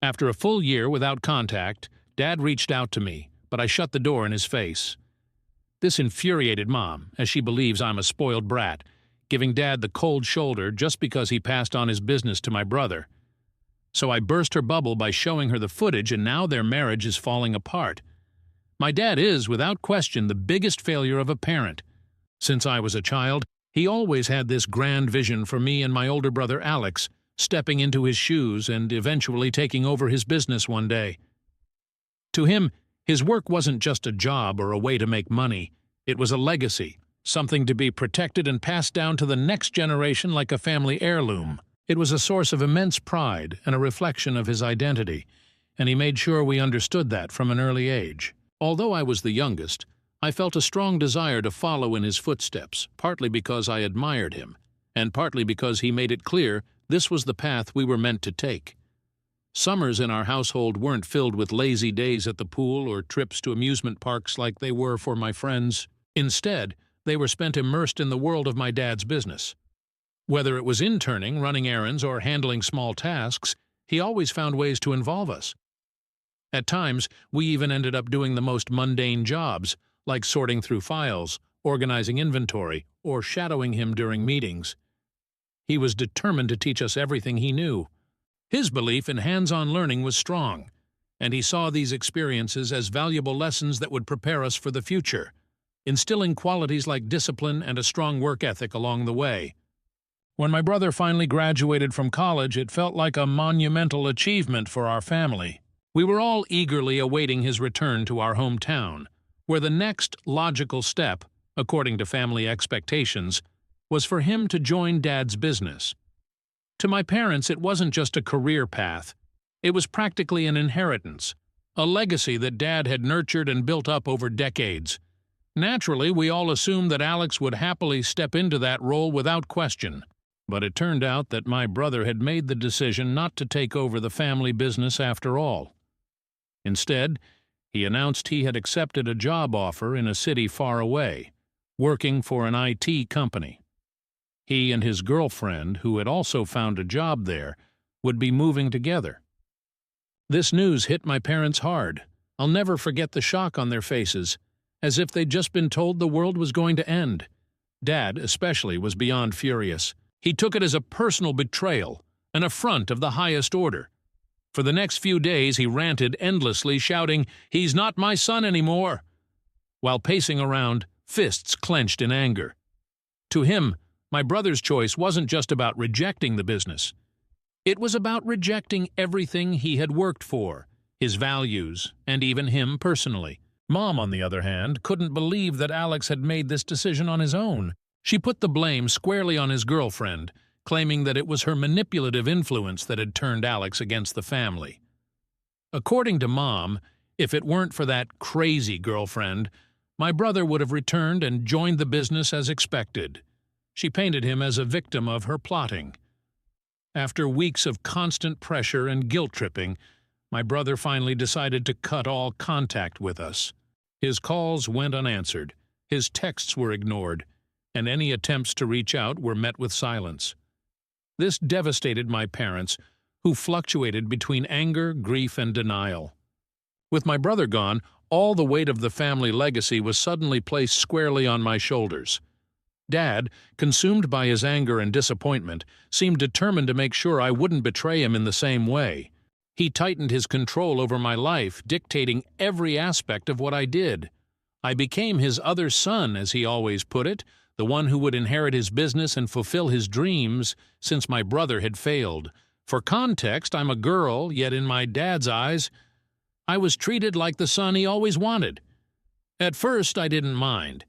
After a full year without contact, Dad reached out to me, but I shut the door in his face. This infuriated Mom, as she believes I'm a spoiled brat, giving Dad the cold shoulder just because he passed on his business to my brother. So I burst her bubble by showing her the footage, and now their marriage is falling apart. My dad is, without question, the biggest failure of a parent. Since I was a child, he always had this grand vision for me and my older brother Alex, stepping into his shoes and eventually taking over his business one day. To him, his work wasn't just a job or a way to make money. It was a legacy, something to be protected and passed down to the next generation like a family heirloom. It was a source of immense pride and a reflection of his identity, and he made sure we understood that from an early age. Although I was the youngest, I felt a strong desire to follow in his footsteps, partly because I admired him, and partly because he made it clear this was the path we were meant to take. Summers in our household weren't filled with lazy days at the pool or trips to amusement parks like they were for my friends. Instead, they were spent immersed in the world of my dad's business. Whether it was interning, running errands, or handling small tasks, he always found ways to involve us. At times, we even ended up doing the most mundane jobs, like sorting through files, organizing inventory, or shadowing him during meetings. He was determined to teach us everything he knew. His belief in hands-on learning was strong, and he saw these experiences as valuable lessons that would prepare us for the future, instilling qualities like discipline and a strong work ethic along the way. When my brother finally graduated from college, it felt like a monumental achievement for our family. We were all eagerly awaiting his return to our hometown, where the next logical step, according to family expectations, was for him to join Dad's business. To my parents, it wasn't just a career path. It was practically an inheritance, a legacy that Dad had nurtured and built up over decades. Naturally, we all assumed that Alex would happily step into that role without question. But it turned out that my brother had made the decision not to take over the family business after all. Instead, he announced he had accepted a job offer in a city far away, working for an IT company. He and his girlfriend, who had also found a job there, would be moving together. This news hit my parents hard. I'll never forget the shock on their faces, as if they'd just been told the world was going to end. Dad, especially, was beyond furious. He took it as a personal betrayal, an affront of the highest order. For the next few days he ranted endlessly, shouting, "He's not my son anymore," while pacing around, fists clenched in anger. To him, my brother's choice wasn't just about rejecting the business. It was about rejecting everything he had worked for, his values, and even him personally. Mom, on the other hand, couldn't believe that Alex had made this decision on his own. She put the blame squarely on his girlfriend, claiming that it was her manipulative influence that had turned Alex against the family. According to Mom, if it weren't for that crazy girlfriend, my brother would have returned and joined the business as expected. She painted him as a victim of her plotting. After weeks of constant pressure and guilt-tripping, my brother finally decided to cut all contact with us. His calls went unanswered, his texts were ignored, and any attempts to reach out were met with silence. This devastated my parents, who fluctuated between anger, grief, and denial. With my brother gone, all the weight of the family legacy was suddenly placed squarely on my shoulders. Dad, consumed by his anger and disappointment, seemed determined to make sure I wouldn't betray him in the same way. He tightened his control over my life, dictating every aspect of what I did. I became his other son, as he always put it, the one who would inherit his business and fulfill his dreams, since my brother had failed. For context, I'm a girl, yet in my dad's eyes, I was treated like the son he always wanted. At first, I didn't mind.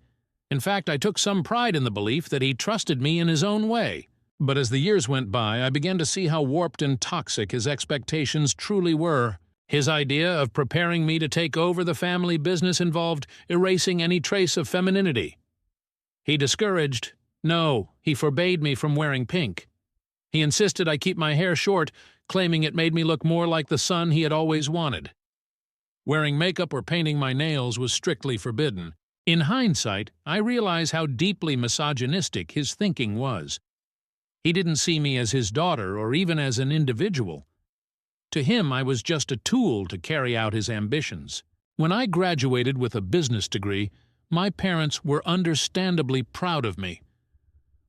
In fact, I took some pride in the belief that he trusted me in his own way. But as the years went by, I began to see how warped and toxic his expectations truly were. His idea of preparing me to take over the family business involved erasing any trace of femininity. He discouraged, no, he forbade me from wearing pink. He insisted I keep my hair short, claiming it made me look more like the son he had always wanted. Wearing makeup or painting my nails was strictly forbidden. In hindsight, I realize how deeply misogynistic his thinking was. He didn't see me as his daughter or even as an individual. To him, I was just a tool to carry out his ambitions. When I graduated with a business degree, my parents were understandably proud of me.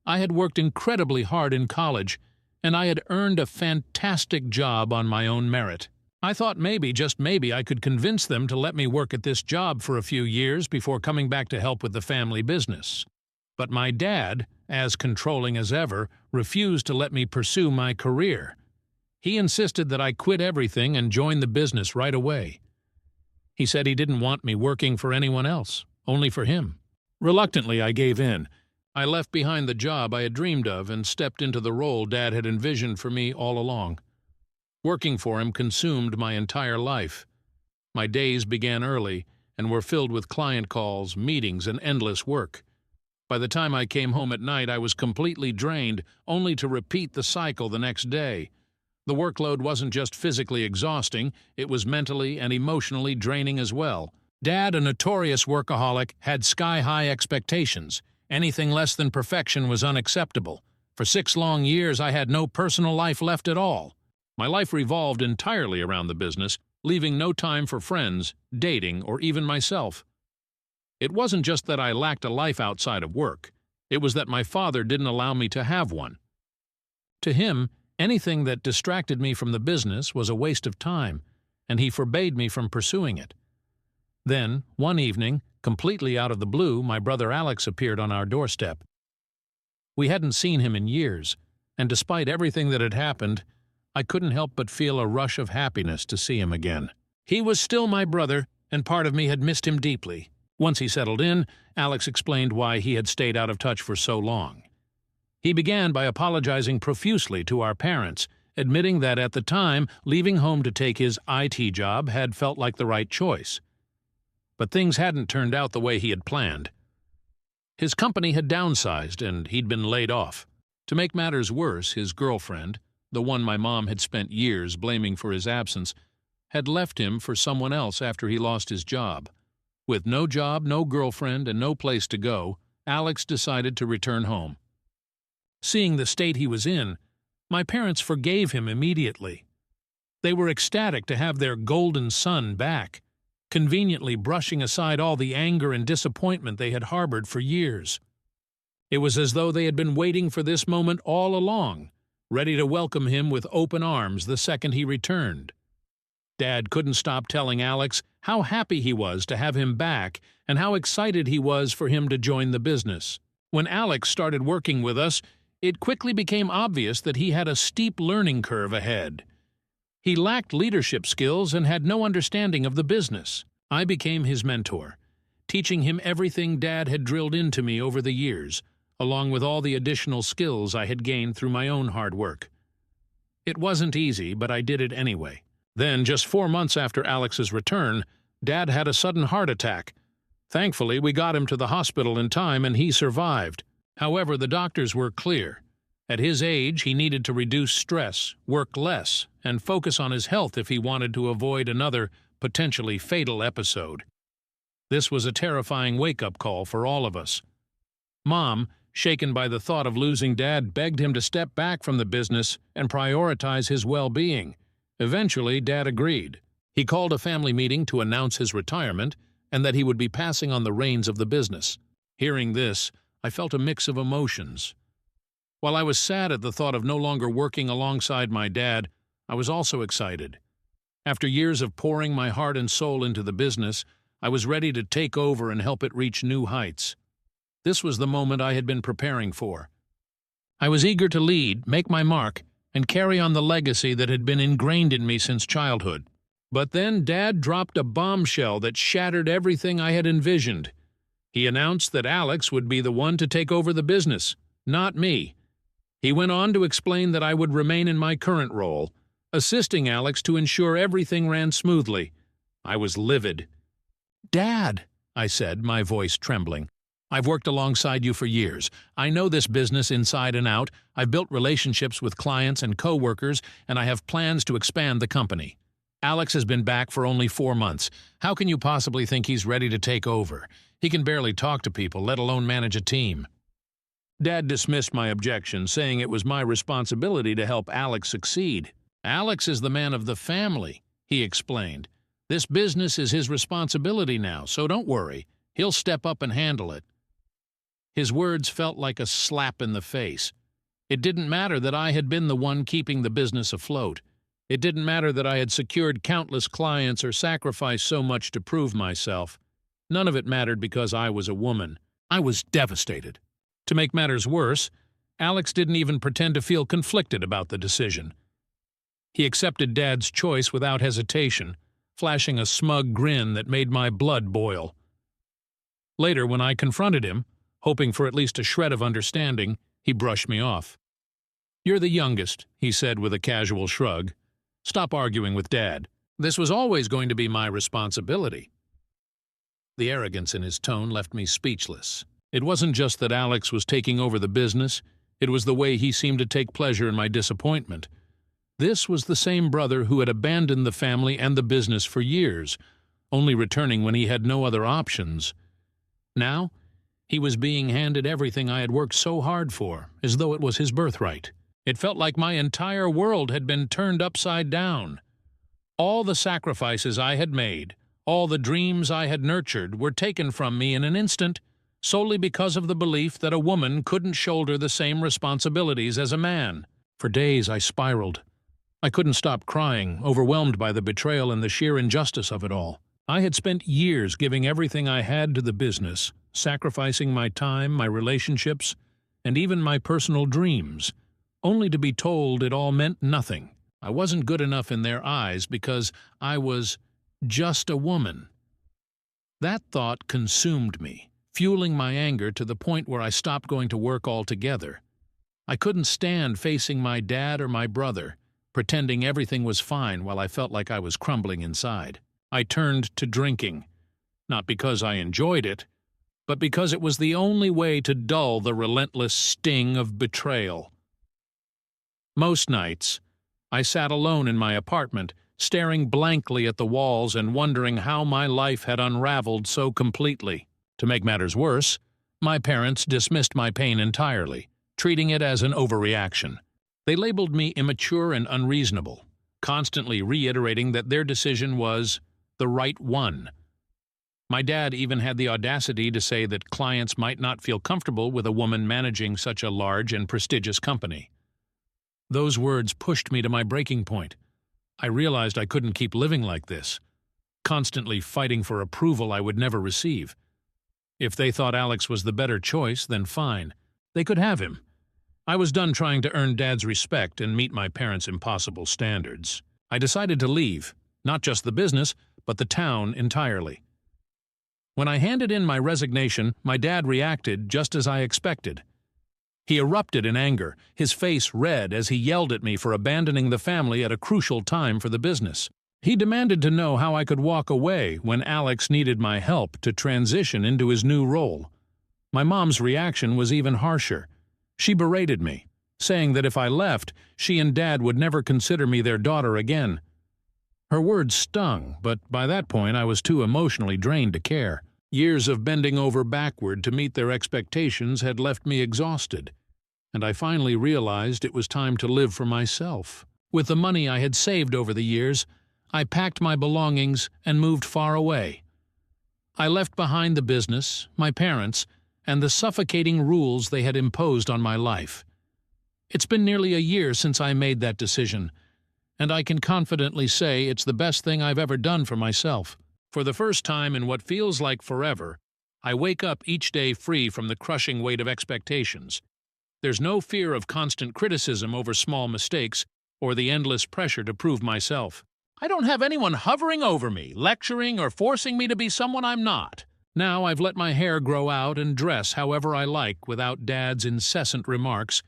I had worked incredibly hard in college, and I had earned a fantastic job on my own merit. I thought maybe, just maybe, I could convince them to let me work at this job for a few years before coming back to help with the family business. But my dad, as controlling as ever, refused to let me pursue my career. He insisted that I quit everything and join the business right away. He said he didn't want me working for anyone else, only for him. Reluctantly, I gave in. I left behind the job I had dreamed of and stepped into the role Dad had envisioned for me all along. Working for him consumed my entire life. My days began early and were filled with client calls, meetings, and endless work. By the time I came home at night, I was completely drained, only to repeat the cycle the next day. The workload wasn't just physically exhausting, it was mentally and emotionally draining as well. Dad, a notorious workaholic, had sky-high expectations. Anything less than perfection was unacceptable. For 6 long years, I had no personal life left at all. My life revolved entirely around the business, leaving no time for friends, dating, or even myself. It wasn't just that I lacked a life outside of work. It was that my father didn't allow me to have one. To him, anything that distracted me from the business was a waste of time, and he forbade me from pursuing it. Then, one evening, completely out of the blue, my brother Alex appeared on our doorstep. We hadn't seen him in years, and despite everything that had happened, I couldn't help but feel a rush of happiness to see him again. He was still my brother, and part of me had missed him deeply. Once he settled in, Alex explained why he had stayed out of touch for so long. He began by apologizing profusely to our parents, admitting that at the time, leaving home to take his IT job had felt like the right choice. But things hadn't turned out the way he had planned. His company had downsized, and he'd been laid off. To make matters worse, his girlfriend, the one my mom had spent years blaming for his absence, had left him for someone else after he lost his job. With no job, no girlfriend, and no place to go, Alex decided to return home. Seeing the state he was in, my parents forgave him immediately. They were ecstatic to have their golden son back, conveniently brushing aside all the anger and disappointment they had harbored for years. It was as though they had been waiting for this moment all along, ready to welcome him with open arms the second he returned. Dad couldn't stop telling Alex how happy he was to have him back and how excited he was for him to join the business. When Alex started working with us, it quickly became obvious that he had a steep learning curve ahead. He lacked leadership skills and had no understanding of the business. I became his mentor, teaching him everything Dad had drilled into me over the years, along with all the additional skills I had gained through my own hard work. It wasn't easy, but I did it anyway. Then, just 4 months after Alex's return, Dad had a sudden heart attack. Thankfully, we got him to the hospital in time and he survived. However, the doctors were clear. At his age, he needed to reduce stress, work less, and focus on his health if he wanted to avoid another, potentially fatal episode. This was a terrifying wake-up call for all of us. Mom, shaken by the thought of losing Dad, begged him to step back from the business and prioritize his well-being. Eventually, Dad agreed. He called a family meeting to announce his retirement and that he would be passing on the reins of the business. Hearing this, I felt a mix of emotions. While I was sad at the thought of no longer working alongside my dad, I was also excited. After years of pouring my heart and soul into the business, I was ready to take over and help it reach new heights. This was the moment I had been preparing for. I was eager to lead, make my mark, and carry on the legacy that had been ingrained in me since childhood. But then Dad dropped a bombshell that shattered everything I had envisioned. He announced that Alex would be the one to take over the business, not me. He went on to explain that I would remain in my current role, assisting Alex to ensure everything ran smoothly. I was livid. "Dad," I said, my voice trembling, "I've worked alongside you for years. I know this business inside and out. I've built relationships with clients and co-workers, and I have plans to expand the company. Alex has been back for only 4 months. How can you possibly think he's ready to take over? He can barely talk to people, let alone manage a team." Dad dismissed my objection, saying it was my responsibility to help Alex succeed. "Alex is the man of the family," he explained. "This business is his responsibility now, so don't worry. He'll step up and handle it." His words felt like a slap in the face. It didn't matter that I had been the one keeping the business afloat. It didn't matter that I had secured countless clients or sacrificed so much to prove myself. None of it mattered because I was a woman. I was devastated. To make matters worse, Alex didn't even pretend to feel conflicted about the decision. He accepted Dad's choice without hesitation, flashing a smug grin that made my blood boil. Later, when I confronted him, hoping for at least a shred of understanding, he brushed me off. "You're the youngest," he said with a casual shrug. "Stop arguing with Dad. This was always going to be my responsibility." The arrogance in his tone left me speechless. It wasn't just that Alex was taking over the business, it was the way he seemed to take pleasure in my disappointment. This was the same brother who had abandoned the family and the business for years, only returning when he had no other options. Now, he was being handed everything I had worked so hard for, as though it was his birthright. It felt like my entire world had been turned upside down. All the sacrifices I had made, all the dreams I had nurtured, were taken from me in an instant, solely because of the belief that a woman couldn't shoulder the same responsibilities as a man. For days I spiraled. I couldn't stop crying, overwhelmed by the betrayal and the sheer injustice of it all. I had spent years giving everything I had to the business, sacrificing my time, my relationships, and even my personal dreams, only to be told it all meant nothing. I wasn't good enough in their eyes because I was just a woman. That thought consumed me, fueling my anger to the point where I stopped going to work altogether. I couldn't stand facing my dad or my brother, pretending everything was fine while I felt like I was crumbling inside. I turned to drinking, not because I enjoyed it, but because it was the only way to dull the relentless sting of betrayal. Most nights, I sat alone in my apartment, staring blankly at the walls and wondering how my life had unraveled so completely. To make matters worse, my parents dismissed my pain entirely, treating it as an overreaction. They labeled me immature and unreasonable, constantly reiterating that their decision was the right one. My dad even had the audacity to say that clients might not feel comfortable with a woman managing such a large and prestigious company. Those words pushed me to my breaking point. I realized I couldn't keep living like this, constantly fighting for approval I would never receive. If they thought Alex was the better choice, then fine. They could have him. I was done trying to earn Dad's respect and meet my parents' impossible standards. I decided to leave, not just the business, but the town entirely. When I handed in my resignation, my dad reacted just as I expected. He erupted in anger, his face red as he yelled at me for abandoning the family at a crucial time for the business. He demanded to know how I could walk away when Alex needed my help to transition into his new role. My mom's reaction was even harsher. She berated me, saying that if I left, she and Dad would never consider me their daughter again. Her words stung, but by that point I was too emotionally drained to care. Years of bending over backward to meet their expectations had left me exhausted, and I finally realized it was time to live for myself. With the money I had saved over the years, I packed my belongings and moved far away. I left behind the business, my parents, and the suffocating rules they had imposed on my life. It's been nearly a year since I made that decision, and I can confidently say it's the best thing I've ever done for myself. For the first time in what feels like forever, I wake up each day free from the crushing weight of expectations. There's no fear of constant criticism over small mistakes or the endless pressure to prove myself. I don't have anyone hovering over me, lecturing or forcing me to be someone I'm not. Now I've let my hair grow out and dress however I like without Dad's incessant remarks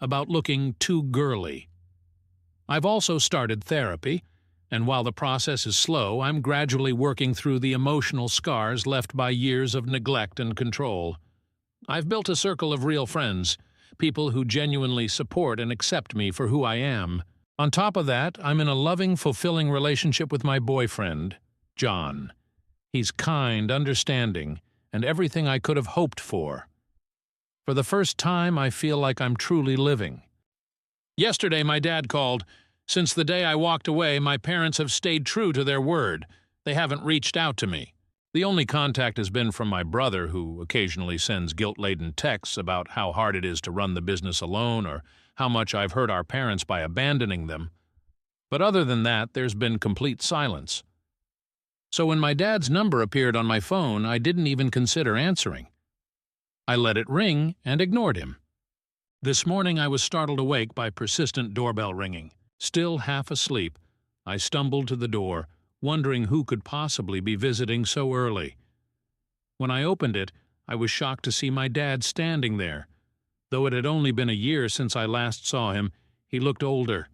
about looking too girly. I've also started therapy, and while the process is slow, I'm gradually working through the emotional scars left by years of neglect and control. I've built a circle of real friends, people who genuinely support and accept me for who I am. On top of that, I'm in a loving, fulfilling relationship with my boyfriend, John. He's kind, understanding, and everything I could have hoped for. For the first time, I feel like I'm truly living. Yesterday, my dad called. Since the day I walked away, my parents have stayed true to their word. They haven't reached out to me. The only contact has been from my brother, who occasionally sends guilt-laden texts about how hard it is to run the business alone or how much I've hurt our parents by abandoning them. But other than that, there's been complete silence. So when my dad's number appeared on my phone, I didn't even consider answering. I let it ring and ignored him. This morning I was startled awake by persistent doorbell ringing. Still half asleep, I stumbled to the door, wondering who could possibly be visiting so early. When I opened it, I was shocked to see my dad standing there. Though it had only been a year since I last saw him, he looked older.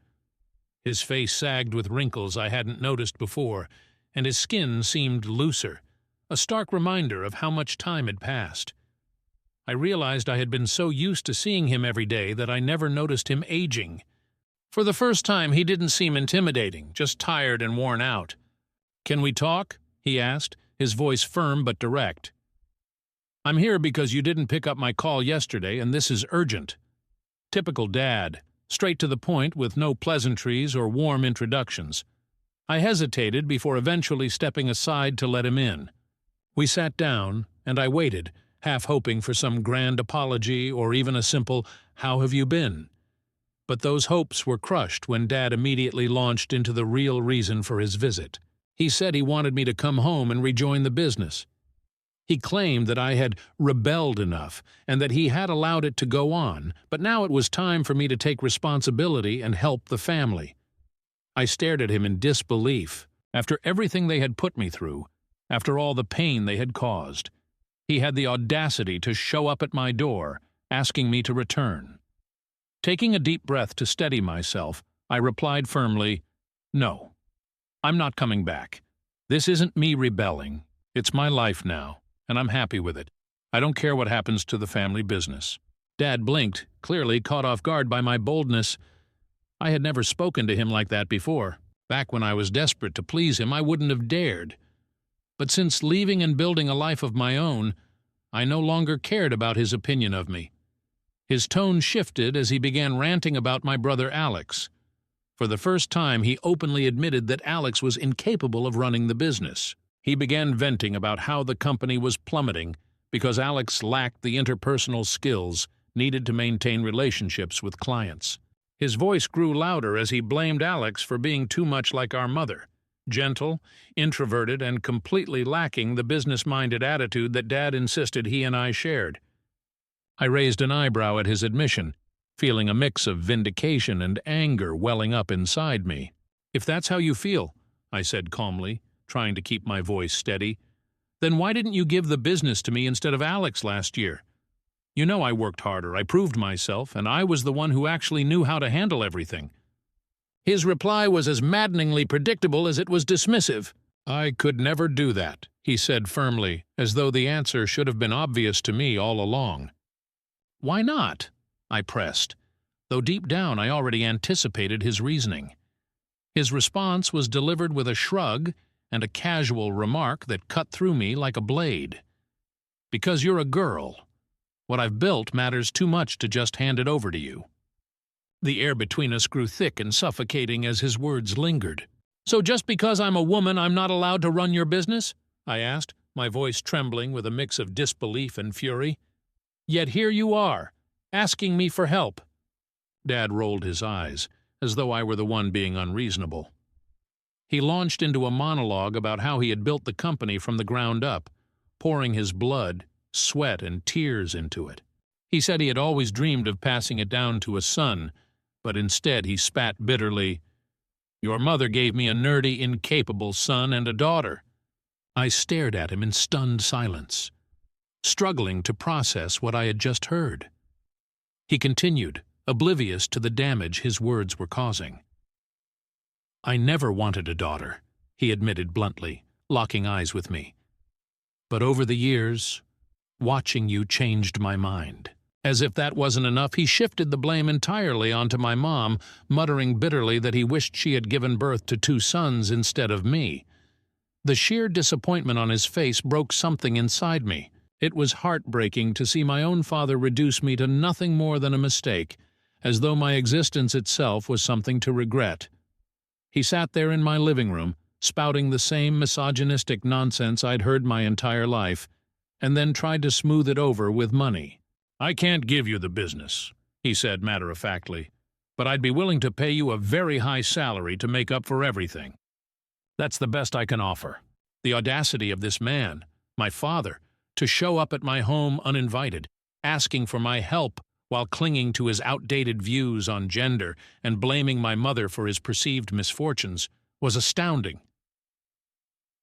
His face sagged with wrinkles I hadn't noticed before, and his skin seemed looser, a stark reminder of how much time had passed. I realized I had been so used to seeing him every day that I never noticed him aging. For the first time, he didn't seem intimidating, just tired and worn out. "Can we talk?" he asked, his voice firm but direct. "I'm here because you didn't pick up my call yesterday, and this is urgent." Typical dad, straight to the point with no pleasantries or warm introductions. I hesitated before eventually stepping aside to let him in. We sat down, and I waited, half hoping for some grand apology or even a simple, "How have you been?" But those hopes were crushed when Dad immediately launched into the real reason for his visit. He said he wanted me to come home and rejoin the business. He claimed that I had rebelled enough and that he had allowed it to go on, but now it was time for me to take responsibility and help the family. I stared at him in disbelief. After everything they had put me through, after all the pain they had caused, he had the audacity to show up at my door, asking me to return. Taking a deep breath to steady myself, I replied firmly, "No, I'm not coming back. This isn't me rebelling. It's my life now, and I'm happy with it. I don't care what happens to the family business." Dad blinked, clearly caught off guard by my boldness. I had never spoken to him like that before. Back when I was desperate to please him, I wouldn't have dared. But since leaving and building a life of my own, I no longer cared about his opinion of me. His tone shifted as he began ranting about my brother Alex. For the first time, he openly admitted that Alex was incapable of running the business. He began venting about how the company was plummeting because Alex lacked the interpersonal skills needed to maintain relationships with clients. His voice grew louder as he blamed Alex for being too much like our mother, gentle, introverted, and completely lacking the business-minded attitude that Dad insisted he and I shared. I raised an eyebrow at his admission, feeling a mix of vindication and anger welling up inside me. "If that's how you feel," I said calmly, trying to keep my voice steady, "then why didn't you give the business to me instead of Alex last year? You know I worked harder, I proved myself, and I was the one who actually knew how to handle everything." His reply was as maddeningly predictable as it was dismissive. "I could never do that," he said firmly, as though the answer should have been obvious to me all along. "Why not?" I pressed, though deep down I already anticipated his reasoning. His response was delivered with a shrug and a casual remark that cut through me like a blade. "Because you're a girl. What I've built matters too much to just hand it over to you." The air between us grew thick and suffocating as his words lingered. "So just because I'm a woman, I'm not allowed to run your business?" I asked, my voice trembling with a mix of disbelief and fury. "Yet here you are, asking me for help." Dad rolled his eyes, as though I were the one being unreasonable. He launched into a monologue about how he had built the company from the ground up, pouring his blood, sweat, and tears into it. He said he had always dreamed of passing it down to a son, but instead he spat bitterly, "Your mother gave me a nerdy, incapable son and a daughter." I stared at him in stunned silence, struggling to process what I had just heard. He continued, oblivious to the damage his words were causing. "I never wanted a daughter," he admitted bluntly, locking eyes with me. "But over the years, watching you changed my mind." As if that wasn't enough, he shifted the blame entirely onto my mom, muttering bitterly that he wished she had given birth to 2 sons instead of me. The sheer disappointment on his face broke something inside me. It was heartbreaking to see my own father reduce me to nothing more than a mistake, as though my existence itself was something to regret. He sat there in my living room, spouting the same misogynistic nonsense I'd heard my entire life, and then tried to smooth it over with money. "I can't give you the business," he said matter-of-factly, "but I'd be willing to pay you a very high salary to make up for everything. That's the best I can offer." The audacity of this man, my father, to show up at my home uninvited, asking for my help while clinging to his outdated views on gender and blaming my mother for his perceived misfortunes, was astounding.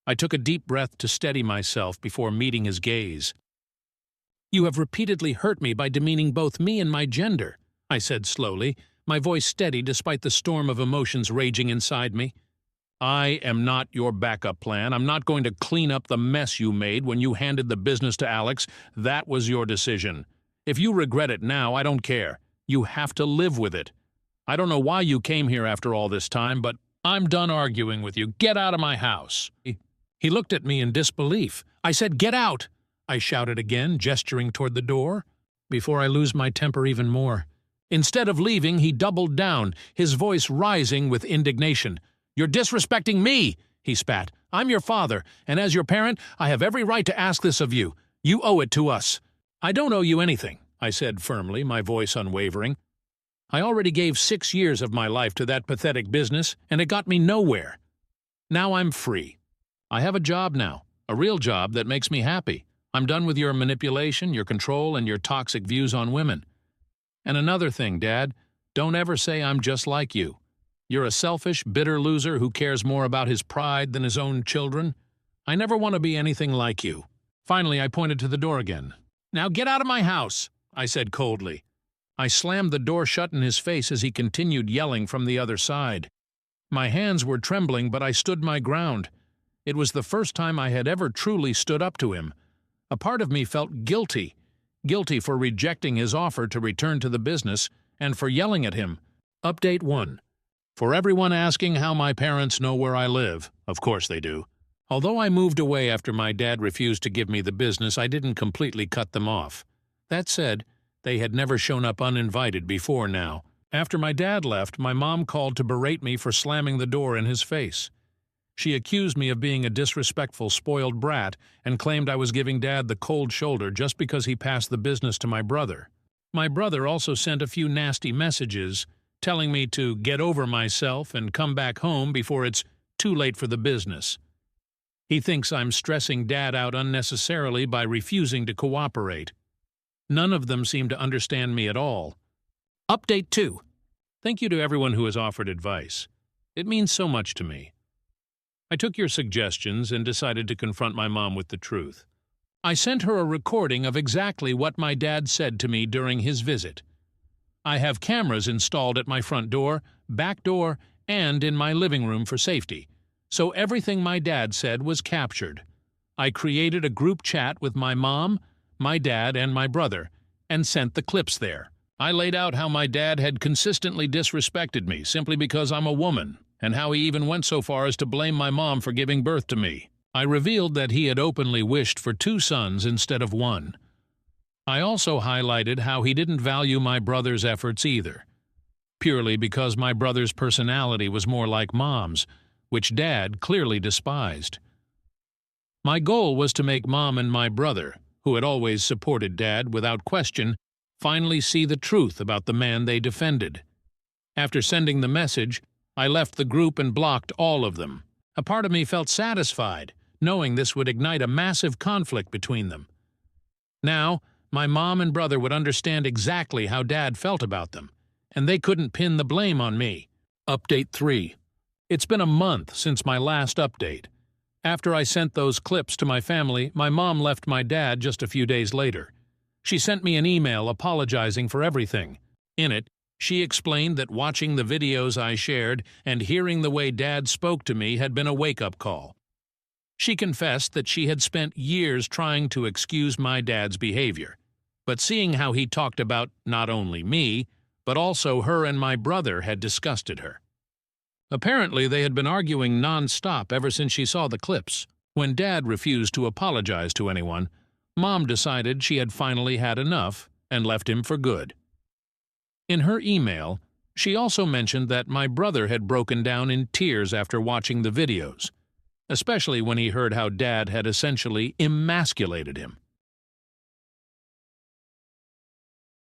I took a deep breath to steady myself before meeting his gaze. "You have repeatedly hurt me by demeaning both me and my gender," I said slowly, my voice steady despite the storm of emotions raging inside me. "I am not your backup plan. I'm not going to clean up the mess you made when you handed the business to Alex. That was your decision. If you regret it now, I don't care. You have to live with it. I don't know why you came here after all this time, but I'm done arguing with you. Get out of my house." He looked at me in disbelief. "I said, get out!" I shouted again, gesturing toward the door, before I lose my temper even more. Instead of leaving, he doubled down, his voice rising with indignation. "You're disrespecting me," he spat. "I'm your father, and as your parent, I have every right to ask this of you. You owe it to us." "I don't owe you anything," I said firmly, my voice unwavering. "I already gave 6 years of my life to that pathetic business, and it got me nowhere. Now I'm free. I have a job now, a real job that makes me happy. I'm done with your manipulation, your control, and your toxic views on women. And another thing, Dad, don't ever say I'm just like you. You're a selfish, bitter loser who cares more about his pride than his own children. I never want to be anything like you." Finally, I pointed to the door again. "Now get out of my house," I said coldly. I slammed the door shut in his face as he continued yelling from the other side. My hands were trembling, but I stood my ground. It was the first time I had ever truly stood up to him. A part of me felt guilty for rejecting his offer to return to the business and for yelling at him. Update 1. For everyone asking how my parents know where I live, of course they do. Although I moved away after my dad refused to give me the business, I didn't completely cut them off. That said, they had never shown up uninvited before now. After my dad left, my mom called to berate me for slamming the door in his face. She accused me of being a disrespectful, spoiled brat and claimed I was giving Dad the cold shoulder just because he passed the business to my brother. My brother also sent a few nasty messages, telling me to get over myself and come back home before it's too late for the business. He thinks I'm stressing Dad out unnecessarily by refusing to cooperate. None of them seem to understand me at all. Update 2. Thank you to everyone who has offered advice. It means so much to me. I took your suggestions and decided to confront my mom with the truth. I sent her a recording of exactly what my dad said to me during his visit. I have cameras installed at my front door, back door, and in my living room for safety, so everything my dad said was captured. I created a group chat with my mom, my dad, and my brother, and sent the clips there. I laid out how my dad had consistently disrespected me simply because I'm a woman, and how he even went so far as to blame my mom for giving birth to me. I revealed that he had openly wished for 2 sons instead of 1. I also highlighted how he didn't value my brother's efforts either, purely because my brother's personality was more like Mom's, which Dad clearly despised. My goal was to make Mom and my brother, who had always supported Dad without question, finally see the truth about the man they defended. After sending the message, I left the group and blocked all of them. A part of me felt satisfied, knowing this would ignite a massive conflict between them. Now, my mom and brother would understand exactly how Dad felt about them, and they couldn't pin the blame on me. Update 3. It's been a month since my last update. After I sent those clips to my family, my mom left my dad just a few days later. She sent me an email apologizing for everything. In it, she explained that watching the videos I shared and hearing the way Dad spoke to me had been a wake-up call. She confessed that she had spent years trying to excuse my dad's behavior, but seeing how he talked about not only me, but also her and my brother had disgusted her. Apparently, they had been arguing non-stop ever since she saw the clips. When Dad refused to apologize to anyone, Mom decided she had finally had enough and left him for good. In her email, She also mentioned that my brother had broken down in tears after watching the videos, especially when he heard how Dad had essentially emasculated him.